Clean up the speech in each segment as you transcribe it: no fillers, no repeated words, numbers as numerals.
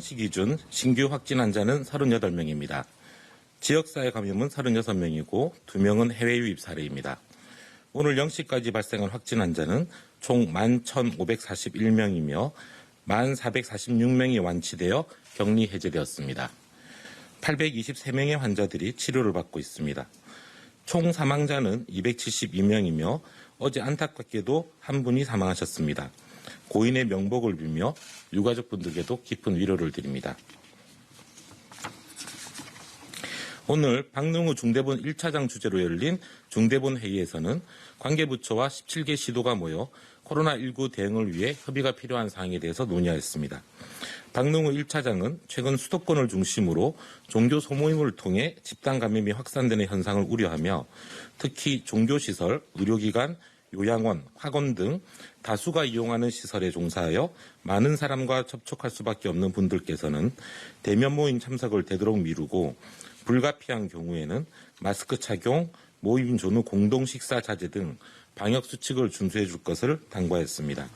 0시 기준 신규 확진 환자는 38명입니다. 지역사회 감염은 36명이고 2명은 해외 유입 사례입니다. 오늘 0시까지 발생한 확진 환자는 총 11,541명이며 1,446명이 완치되어 격리 해제되었습니다. 823명의 환자들이 치료를 받고 있습니다. 총 사망자는 272명이며 어제 안타깝게도 한 분이 사망하셨습니다. 고인의 명복을 빌며 유가족분들께도 깊은 위로를 드립니다. 오늘 박능우 중대본 1차장 주재로 열린 중대본 회의에서는 관계부처와 17개 시도가 모여 코로나19 대응을 위해 협의가 필요한 사항에 대해서 논의하였습니다. 박능우 1차장은 최근 수도권을 중심으로 종교 소모임을 통해 집단 감염이 확산되는 현상을 우려하며 특히 종교시설, 의료기관, 요양원, 학원 등 다수가 이용하는 시설에 종사하여 많은 사람과 접촉할 수밖에 없는 분들께서는 대면 모임 참석을 되도록 미루고 불가피한 경우에는 마스크 착용, 모임 전후 공동 식사 자제 등 방역 수칙을 준수해 줄 것을 당부하였습니다.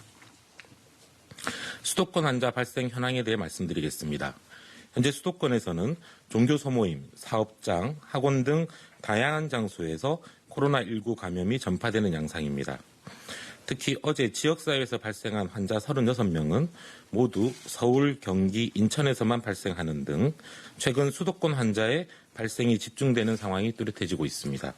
수도권 환자 발생 현황에 대해 말씀드리겠습니다. 현재 수도권에서는 종교 소모임, 사업장, 학원 등 다양한 장소에서 코로나19 감염이 전파되는 양상입니다. 특히 어제 지역사회에서 발생한 환자 36명은 모두 서울, 경기, 인천에서만 발생하는 등 최근 수도권 환자의 발생이 집중되는 상황이 뚜렷해지고 있습니다.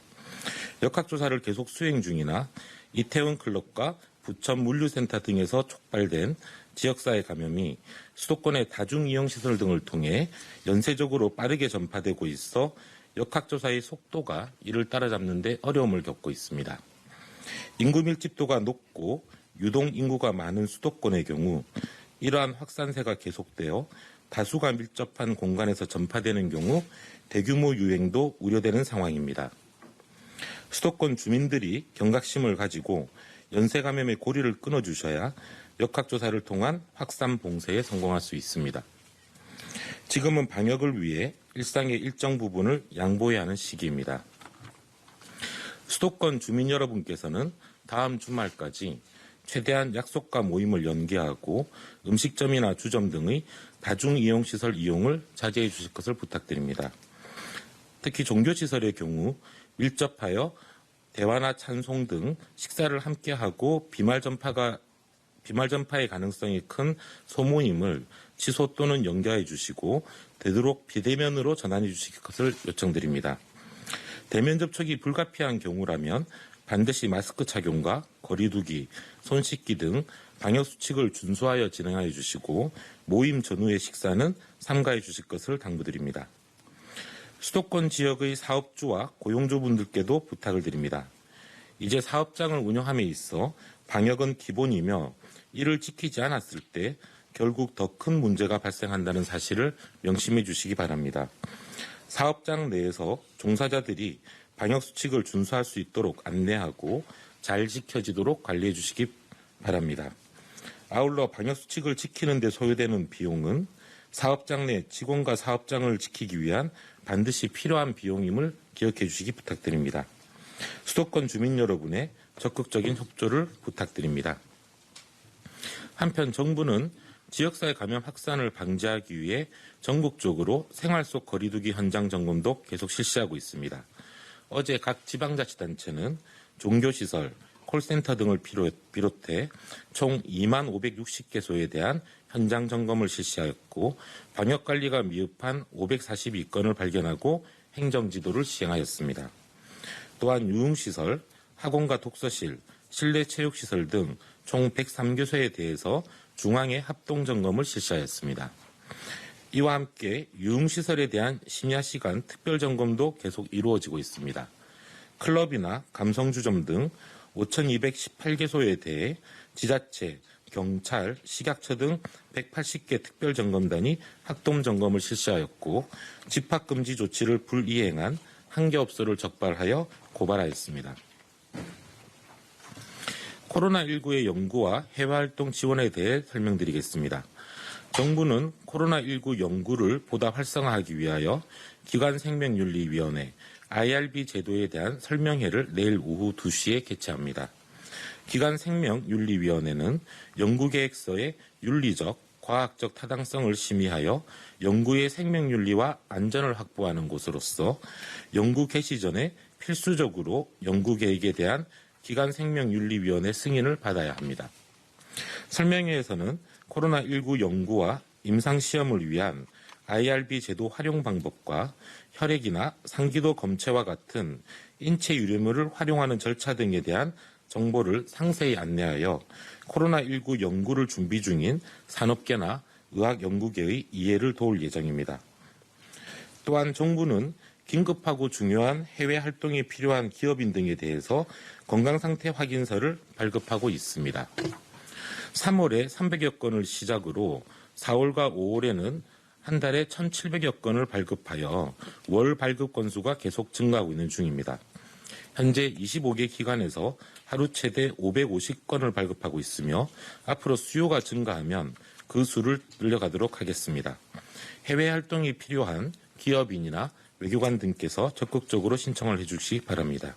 역학조사를 계속 수행 중이나 이태원 클럽과 부천 물류센터 등에서 촉발된 지역사회 감염이 수도권의 다중이용시설 등을 통해 연쇄적으로 빠르게 전파되고 있어 역학조사의 속도가 이를 따라잡는 데 어려움을 겪고 있습니다. 인구 밀집도가 높고 유동 인구가 많은 수도권의 경우 이러한 확산세가 계속되어 다수가 밀접한 공간에서 전파되는 경우 대규모 유행도 우려되는 상황입니다. 수도권 주민들이 경각심을 가지고 연쇄 감염의 고리를 끊어주셔야 역학조사를 통한 확산 봉쇄에 성공할 수 있습니다. 지금은 방역을 위해 일상의 일정 부분을 양보해야 하는 시기입니다. 수도권 주민 여러분께서는 다음 주말까지 최대한 약속과 모임을 연기하고 음식점이나 주점 등의 다중이용시설 이용을 자제해 주실 것을 부탁드립니다. 특히 종교시설의 경우 밀접하여 대화나 찬송 등 식사를 함께하고 비말 전파의 가능성이 큰 소모임을 취소 또는 연기해 주시고 되도록 비대면으로 전환해 주실 것을 요청드립니다. 대면 접촉이 불가피한 경우라면 반드시 마스크 착용과 거리 두기, 손 씻기 등 방역 수칙을 준수하여 진행하여 주시고 모임 전후의 식사는 삼가해 주실 것을 당부드립니다. 수도권 지역의 사업주와 고용주분들께도 부탁을 드립니다. 이제 사업장을 운영함에 있어 방역은 기본이며 이를 지키지 않았을 때 결국 더 큰 문제가 발생한다는 사실을 명심해 주시기 바랍니다. 사업장 내에서 종사자들이 방역수칙을 준수할 수 있도록 안내하고 잘 지켜지도록 관리해 주시기 바랍니다. 아울러 방역수칙을 지키는 데 소요되는 비용은 사업장 내 직원과 사업장을 지키기 위한 반드시 필요한 비용임을 기억해 주시기 부탁드립니다. 수도권 주민 여러분의 적극적인 협조를 부탁드립니다. 한편 정부는 지역사회 감염 확산을 방지하기 위해 전국적으로 생활 속 거리두기 현장 점검도 계속 실시하고 있습니다. 어제 각 지방자치단체는 종교시설, 콜센터 등을 비롯해 총 2560개소에 대한 현장 점검을 실시하였고 방역관리가 미흡한 542건을 발견하고 행정지도를 시행하였습니다. 또한 유흥시설, 학원과 독서실, 실내 체육시설 등 총 103개소에 대해서 중앙에 합동점검을 실시하였습니다. 이와 함께 유흥시설에 대한 심야시간 특별점검도 계속 이루어지고 있습니다. 클럽이나 감성주점 등 5,218개소에 대해 지자체, 경찰, 식약처 등 180개 특별점검단이 합동점검을 실시하였고 집합금지 조치를 불이행한 한 개 업소를 적발하여 고발하였습니다. 코로나19의 연구와 해외활동 지원에 대해 설명드리겠습니다. 정부는 코로나19 연구를 보다 활성화하기 위하여 기관생명윤리위원회 IRB 제도에 대한 설명회를 내일 오후 2시에 개최합니다. 기관생명윤리위원회는 연구계획서의 윤리적, 과학적 타당성을 심의하여 연구의 생명윤리와 안전을 확보하는 곳으로서 연구 개시 전에 필수적으로 연구 계획에 대한 기관생명윤리위원회 승인을 받아야 합니다. 설명회에서는 코로나19 연구와 임상시험을 위한 IRB 제도 활용 방법과 혈액이나 상기도 검체와 같은 인체 유래물을 활용하는 절차 등에 대한 정보를 상세히 안내하여 코로나19 연구를 준비 중인 산업계나 의학연구계의 이해를 도울 예정입니다. 또한 정부는 긴급하고 중요한 해외 활동이 필요한 기업인 등에 대해서 건강상태 확인서를 발급하고 있습니다. 3월에 300여 건을 시작으로 4월과 5월에는 한 달에 1,700여 건을 발급하여 월 발급 건수가 계속 증가하고 있는 중입니다. 현재 25개 기관에서 하루 최대 550건을 발급하고 있으며 앞으로 수요가 증가하면 그 수를 늘려가도록 하겠습니다. 해외 활동이 필요한 기업인이나 외교관 등께서 적극적으로 신청을 해주시기 바랍니다.